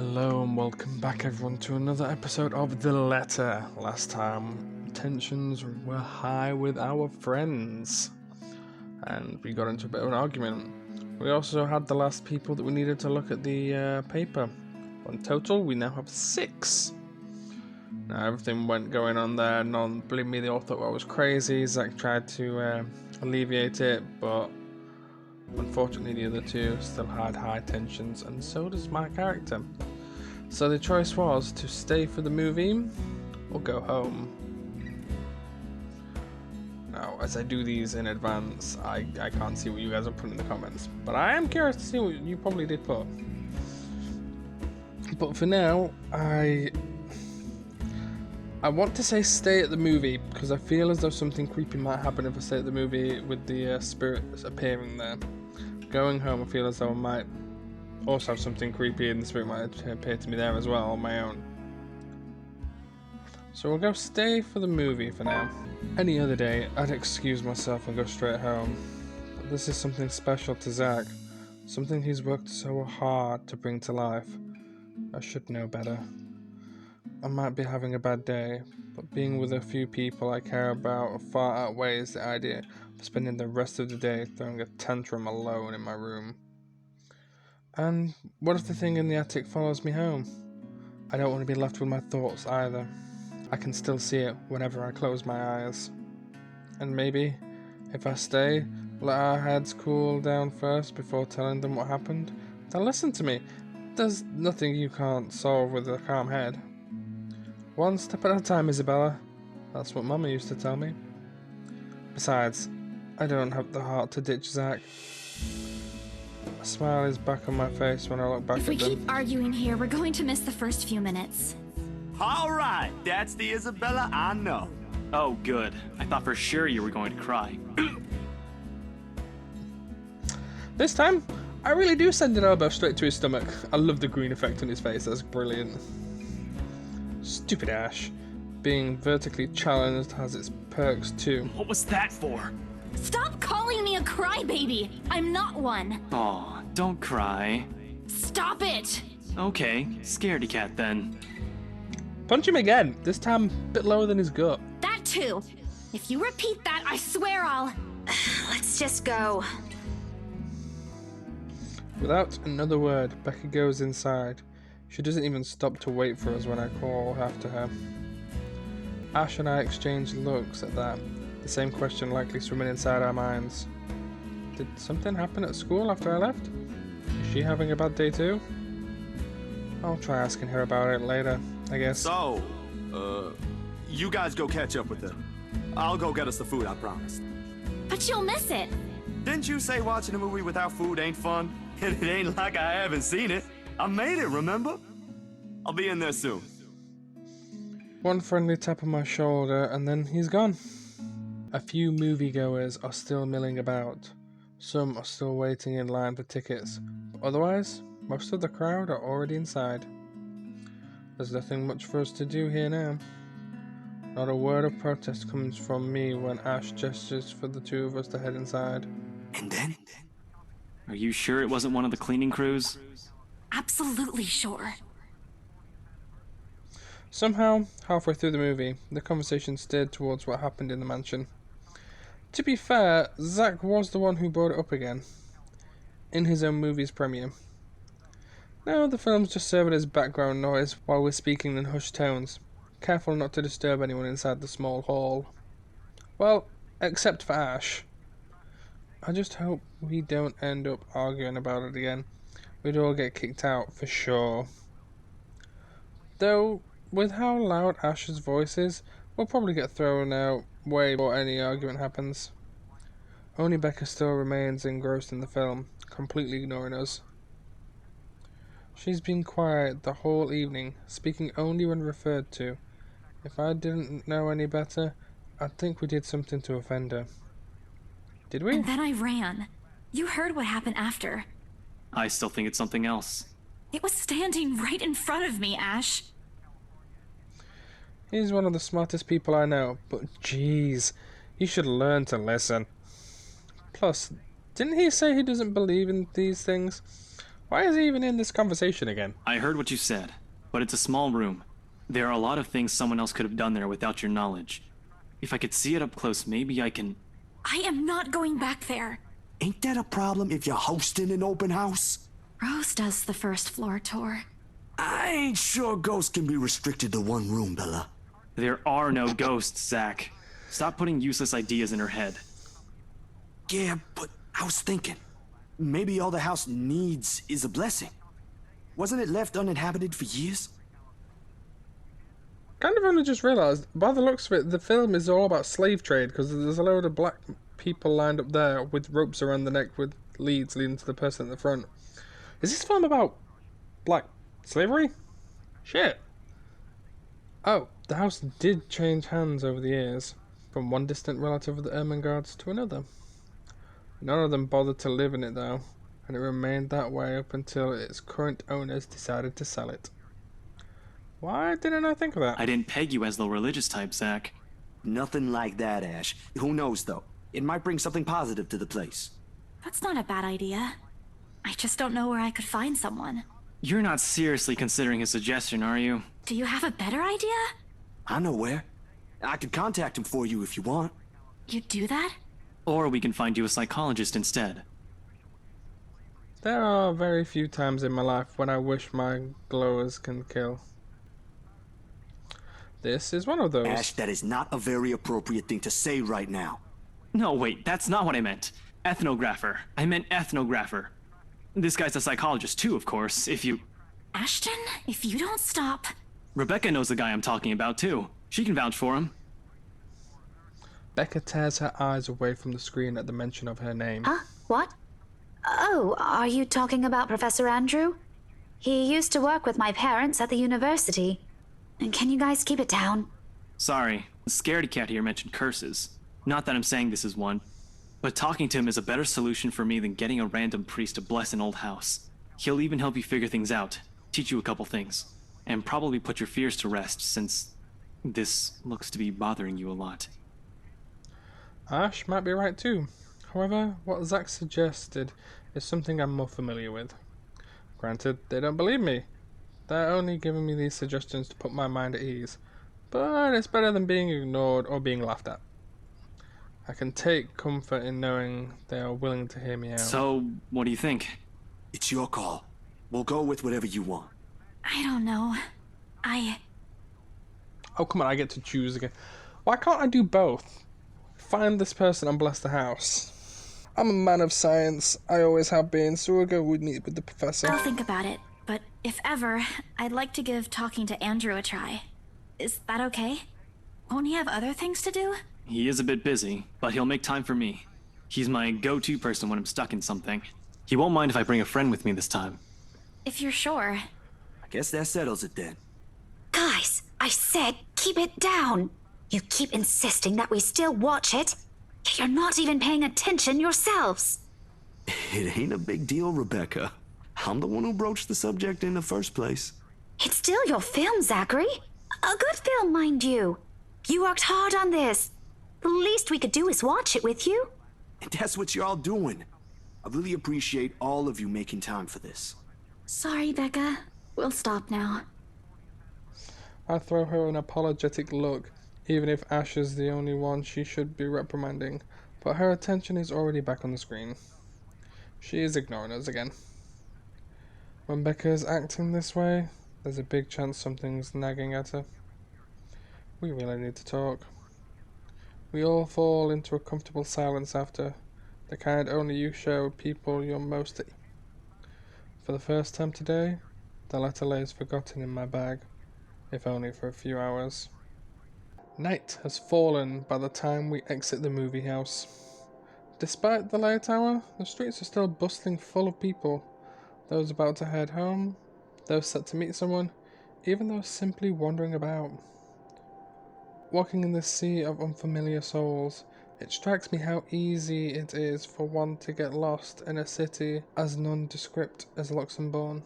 Hello and welcome back everyone to another episode of The Letter. Last time, tensions were high with our friends and we got into a bit of an argument. We also had the last people that we needed to look at the paper. In total, we now have 6. Now everything went going on there, believe me, they all thought I was crazy. Zach tried to alleviate it, but unfortunately the other two still had high tensions, and so does my character. So the choice was to stay for the movie or go home. Now, as I do these in advance, I can't see what you guys are putting in the comments, but I am curious to see what you probably did put. But for now, I want to say stay at the movie, because I feel as though something creepy might happen if I stay at the movie with the spirits appearing there. Going home, I feel as though I might also have something creepy and the spirit might appear to me there as well on my own. So we'll go stay for the movie for now. Any other day, I'd excuse myself and go straight home. But this is something special to Zach. Something he's worked so hard to bring to life. I should know better. I might be having a bad day, but being with a few people I care about far outweighs the idea of spending the rest of the day throwing a tantrum alone in my room. And what if the thing in the attic follows me home? I don't want to be left with my thoughts either. I can still see it whenever I close my eyes. And maybe, if I stay, let our heads cool down first before telling them what happened, they'll listen to me. There's nothing you can't solve with a calm head. One step at a time, Isabela. That's what Mama used to tell me. Besides, I don't have the heart to ditch Zach. A smile is back on my face when I look back at them. If we keep arguing here, we're going to miss the first few minutes. All right, that's the Isabela I know. Oh, good. I thought for sure you were going to cry. This time, I really do send an elbow straight to his stomach. I love the green effect on his face, that's brilliant. Stupid Ash. Being vertically challenged has its perks too. What was that for? Stop calling me a crybaby! I'm not one! Aw, don't cry. Stop it! Okay, scaredy cat then. Punch him again, this time a bit lower than his gut. That too! If you repeat that, I swear I'll... Let's just go. Without another word, Becky goes inside. She doesn't even stop to wait for us when I call after her. Ash and I exchange looks at that. The same question likely swimming inside our minds. Did something happen at school after I left? Is she having a bad day too? I'll try asking her about it later, I guess. So, you guys go catch up with them. I'll go get us the food I promised. But you'll miss it! Didn't you say watching a movie without food ain't fun? It ain't like I haven't seen it. I made it, remember? I'll be in there soon. One friendly tap on my shoulder and then he's gone. A few moviegoers are still milling about. Some are still waiting in line for tickets. But otherwise, most of the crowd are already inside. There's nothing much for us to do here now. Not a word of protest comes from me when Ash gestures for the two of us to head inside. And then? Are you sure it wasn't one of the cleaning crews? Absolutely sure. Somehow, halfway through the movie, the conversation steered towards what happened in the mansion. To be fair, Zach was the one who brought it up again, in his own movie's premiere. Now the film's just serving as background noise while we're speaking in hushed tones, careful not to disturb anyone inside the small hall. Well, except for Ash. I just hope we don't end up arguing about it again. We'd all get kicked out for sure. Though, with how loud Ash's voice is, we'll probably get thrown out way before any argument happens. Only Becca still remains engrossed in the film, completely ignoring us. She's been quiet the whole evening, speaking only when referred to. If I didn't know any better, I'd think we did something to offend her. Did we? And then I ran. You heard what happened after. I still think it's something else. It was standing right in front of me, Ash. He's one of the smartest people I know, but jeez, he should learn to listen. Plus, didn't he say he doesn't believe in these things? Why is he even in this conversation again? I heard what you said, but it's a small room. There are a lot of things someone else could have done there without your knowledge. If I could see it up close, maybe I can... I am not going back there. Ain't that a problem if you're hosting an open house? Rose does the first floor tour. I ain't sure ghosts can be restricted to one room, Bella. There are no ghosts, Zach. Stop putting useless ideas in her head. Yeah, but I was thinking, maybe all the house needs is a blessing. Wasn't it left uninhabited for years? Kind of only just realised, by the looks of it, the film is all about slave trade, because there's a load of black people lined up there with ropes around the neck with leads leading to the person at the front. Is this film about black slavery? Shit. Oh, the house did change hands over the years, from one distant relative of the Ermengardes to another. None of them bothered to live in it though, and it remained that way up until its current owners decided to sell it. Why didn't I think of that? I didn't peg you as the religious type, Zach. Nothing like that, Ash. Who knows, though? It might bring something positive to the place. That's not a bad idea. I just don't know where I could find someone. You're not seriously considering a suggestion, are you? Do you have a better idea? I know where. I could contact him for you if you want. You'd do that? Or we can find you a psychologist instead. There are very few times in my life when I wish my glowers can kill. This is one of those. Ash, that is not a very appropriate thing to say right now. No, wait, that's not what I meant. Ethnographer. I meant ethnographer. This guy's a psychologist too, of course, if you... Ashton, if you don't stop... Rebecca knows the guy I'm talking about too. She can vouch for him. Becca tears her eyes away from the screen at the mention of her name. Huh? What? Oh, are you talking about Professor Andrew? He used to work with my parents at the university. Can you guys keep it down? Sorry, the scaredy cat here mentioned curses. Not that I'm saying this is one, but talking to him is a better solution for me than getting a random priest to bless an old house. He'll even help you figure things out, teach you a couple things, and probably put your fears to rest since this looks to be bothering you a lot. Ash might be right too. However, what Zach suggested is something I'm more familiar with. Granted, they don't believe me. They're only giving me these suggestions to put my mind at ease, but it's better than being ignored or being laughed at. I can take comfort in knowing they are willing to hear me out. So, what do you think? It's your call. We'll go with whatever you want. I don't know. Oh, come on, I get to choose again. Why can't I do both? Find this person and bless the house. I'm a man of science. I always have been, so we'll go meet with the professor. I'll think about it, but if ever, I'd like to give talking to Andrew a try. Is that okay? Won't he have other things to do? He is a bit busy, but he'll make time for me. He's my go-to person when I'm stuck in something. He won't mind if I bring a friend with me this time. If you're sure. I guess that settles it then. Guys, I said keep it down. You keep insisting that we still watch it. You're not even paying attention yourselves. It ain't a big deal, Rebecca. I'm the one who broached the subject in the first place. It's still your film, Zachary. A good film, mind you. You worked hard on this. The least we could do is watch it with you. And that's what you're all doing. I really appreciate all of you making time for this. Sorry, Becca. We'll stop now. I throw her an apologetic look, even if Ash is the only one she should be reprimanding, but her attention is already back on the screen. She is ignoring us again. When Becca is acting this way, there's a big chance something's nagging at her. We really need to talk. We all fall into a comfortable silence after, the kind only you share with people you're most... For the first time today, the letter lays forgotten in my bag, if only for a few hours. Night has fallen by the time we exit the movie house. Despite the late hour, the streets are still bustling full of people. Those about to head home, those set to meet someone, even those simply wandering about. Walking in this sea of unfamiliar souls, it strikes me how easy it is for one to get lost in a city as nondescript as Luxembourg.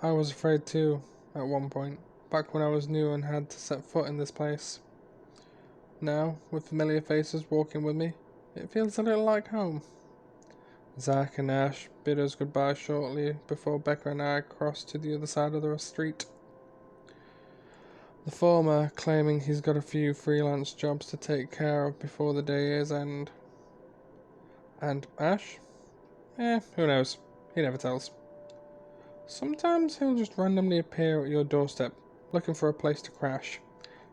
I was afraid too, at one point, back when I was new and had to set foot in this place. Now, with familiar faces walking with me, it feels a little like home. Zach and Ash bid us goodbye shortly before Becca and I crossed to the other side of the street. The former claiming he's got a few freelance jobs to take care of before the day's end. And Ash? Who knows? He never tells. Sometimes he'll just randomly appear at your doorstep, looking for a place to crash.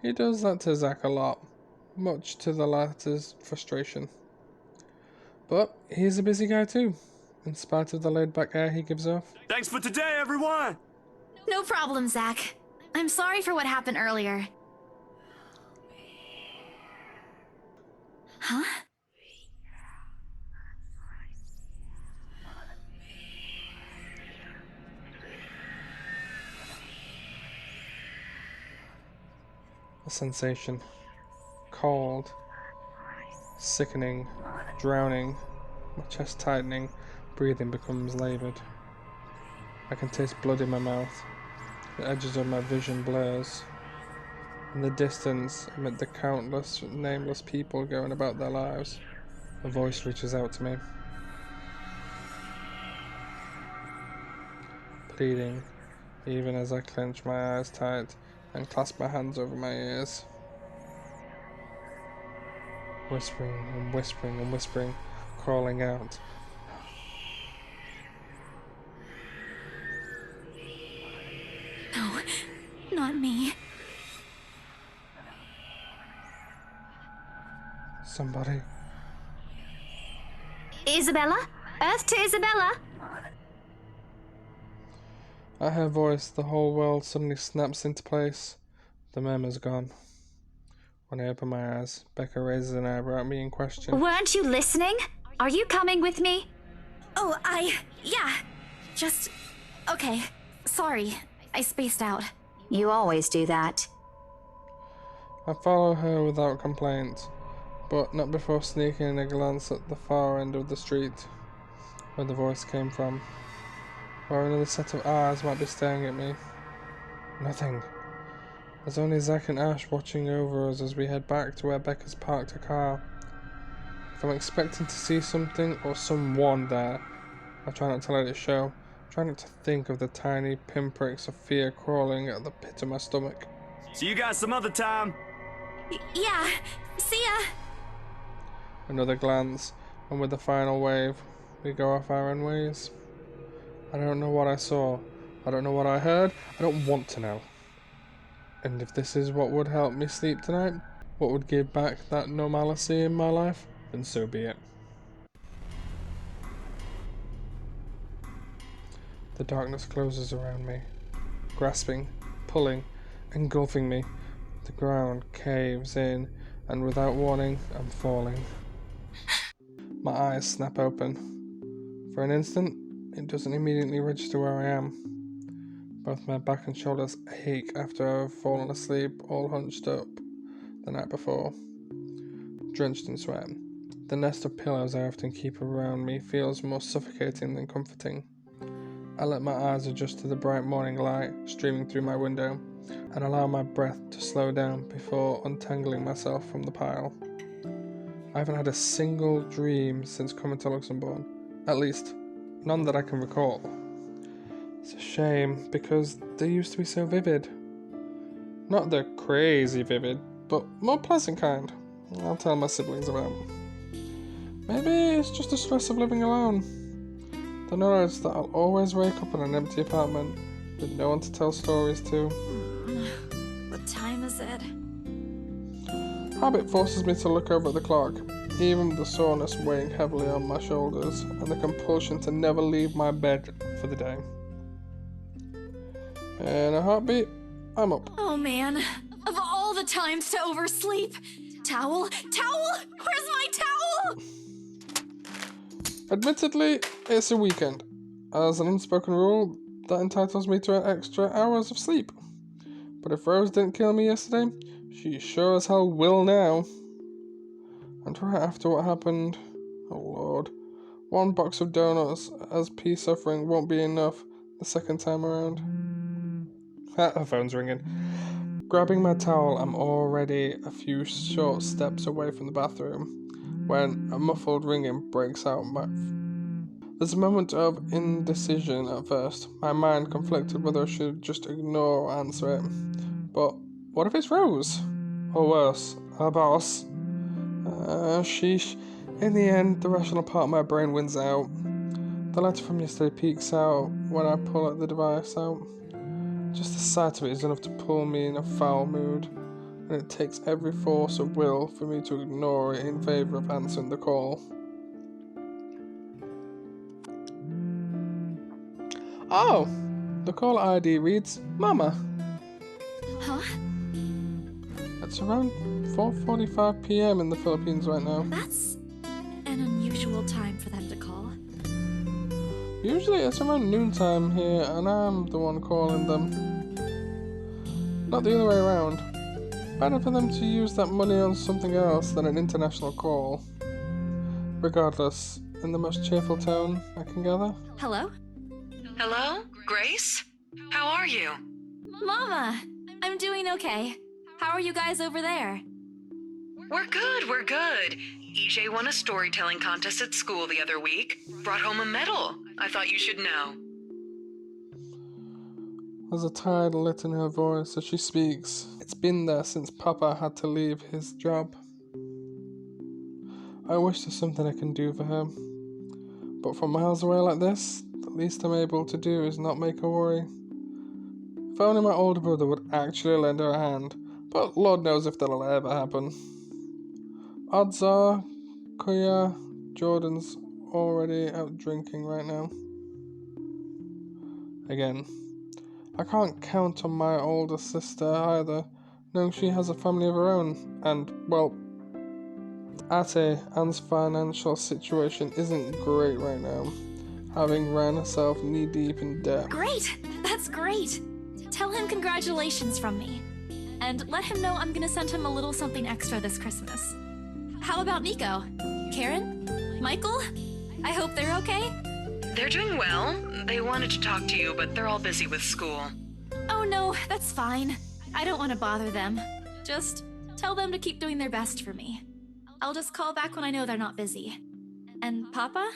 He does that to Zach a lot, much to the latter's frustration. But he's a busy guy too, in spite of the laid-back air he gives off. Thanks for today, everyone! No problem, Zach. I'm sorry for what happened earlier. Huh? A sensation. Cold. Sickening. Drowning. My chest tightening. Breathing becomes laboured. I can taste blood in my mouth. The edges of my vision blurs. In the distance, amid the countless, nameless people going about their lives, a voice reaches out to me. Pleading, even as I clench my eyes tight and clasp my hands over my ears. Whispering and whispering and whispering, crawling out. No, not me. Somebody. Isabela? Earth to Isabela? At her voice, the whole world suddenly snaps into place. The murmur's gone. When I open my eyes, Becca raises an eyebrow at me in question. Weren't you listening? Are you coming with me? Oh, yeah. Just... Okay. Sorry. I spaced out. You always do that. I follow her without complaint, but not before sneaking in a glance at the far end of the street, where the voice came from, where another set of eyes might be staring at me. Nothing. There's only Zach and Ash watching over us as we head back to where Becca's parked her car. If I'm expecting to see something or someone there, I try not to let it show. Try not to think of the tiny pinpricks of fear crawling at the pit of my stomach. See you guys some other time. Yeah. See ya. Another glance, and with the final wave, we go off our own ways. I don't know what I saw. I don't know what I heard. I don't want to know. And if this is what would help me sleep tonight, what would give back that normalcy in my life, then so be it. The darkness closes around me, grasping, pulling, engulfing me. The ground caves in, and without warning, I'm falling. My eyes snap open. For an instant, it doesn't immediately register where I am. Both my back and shoulders ache after I've fallen asleep all hunched up the night before, drenched in sweat. The nest of pillows I often keep around me feels more suffocating than comforting. I let my eyes adjust to the bright morning light streaming through my window and allow my breath to slow down before untangling myself from the pile. I haven't had a single dream since coming to Luxembourg, at least none that I can recall. It's a shame because they used to be so vivid. Not the crazy vivid, but more pleasant kind. I'll tell my siblings about. Maybe it's just the stress of living alone. The knowledge that I'll always wake up in an empty apartment with no one to tell stories to. What time is it? Habit forces me to look over at the clock, even with the soreness weighing heavily on my shoulders and the compulsion to never leave my bed for the day. In a heartbeat, I'm up. Oh man, of all the times to oversleep. Towel? Where's my towel? Admittedly, it's a weekend. As an unspoken rule, that entitles me to an extra hours of sleep. But if Rose didn't kill me yesterday, she sure as hell will now. And right after what happened, oh lord, one box of donuts as peace offering won't be enough the second time around. Her phone's ringing. Grabbing my towel, I'm already a few short steps away from the bathroom when a muffled ringing breaks out There's a moment of indecision at first. My mind conflicted whether I should just ignore or answer it. But what if it's Rose? Or worse, our boss? Sheesh. In the end, the rational part of my brain wins out. The letter from yesterday peeks out when I pull the device out. Just the sight of it is enough to pull me in a foul mood, and it takes every force of will for me to ignore it in favour of answering the call. Oh! The call ID reads Mama. Huh? It's around 4:45 p.m. in the Philippines right now. That's an unusual time for them to call. Usually it's around noontime here, and I'm the one calling them. Not the other way around. Better for them to use that money on something else than an international call. Regardless, in the most cheerful tone I can gather. Hello? Hello? Grace? How are you? Mama! I'm doing okay. How are you guys over there? We're good. EJ won a storytelling contest at school the other week. Brought home a medal. I thought you should know. There's a tired lit in her voice as she speaks. It's been there since Papa had to leave his job. I wish there's something I can do for her. But from miles away like this, the least I'm able to do is not make her worry. If only my older brother would actually lend her a hand, but Lord knows if that'll ever happen. Odds are, Kuya Jordan's already out drinking right now. Again, I can't count on my older sister either, knowing she has a family of her own, and, well, Ate Anne's financial situation isn't great right now, having ran herself knee-deep in debt. Great! That's great! Tell him congratulations from me. And let him know I'm gonna send him a little something extra this Christmas. How about Nico? Karen? Michael? I hope they're okay? They're doing well. They wanted to talk to you, but they're all busy with school. Oh no, that's fine. I don't want to bother them. Just tell them to keep doing their best for me. I'll just call back when I know they're not busy. And Papa?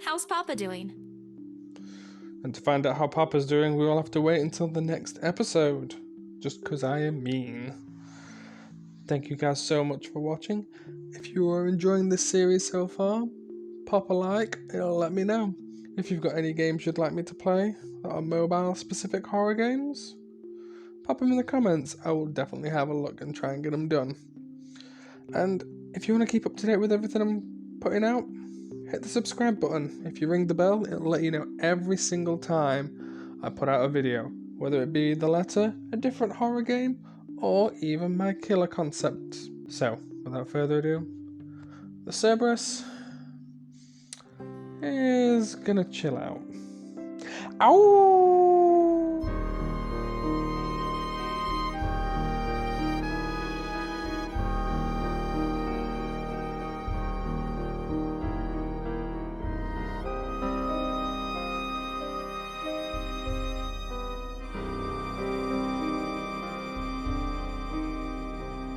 How's Papa doing? And to find out how Papa's doing, we will have to wait until the next episode. Just 'cause I am mean. Thank you guys so much for watching. If you are enjoying this series so far, pop a like, it'll let me know. If you've got any games you'd like me to play that are mobile-specific horror games, pop them in the comments. I will definitely have a look and try and get them done. And if you want to keep up to date with everything I'm putting out, hit the subscribe button. If you ring the bell, it'll let you know every single time I put out a video, whether it be the letter, a different horror game, or even my killer concept. So, without further ado, the Cerberus is gonna chill out. Ow!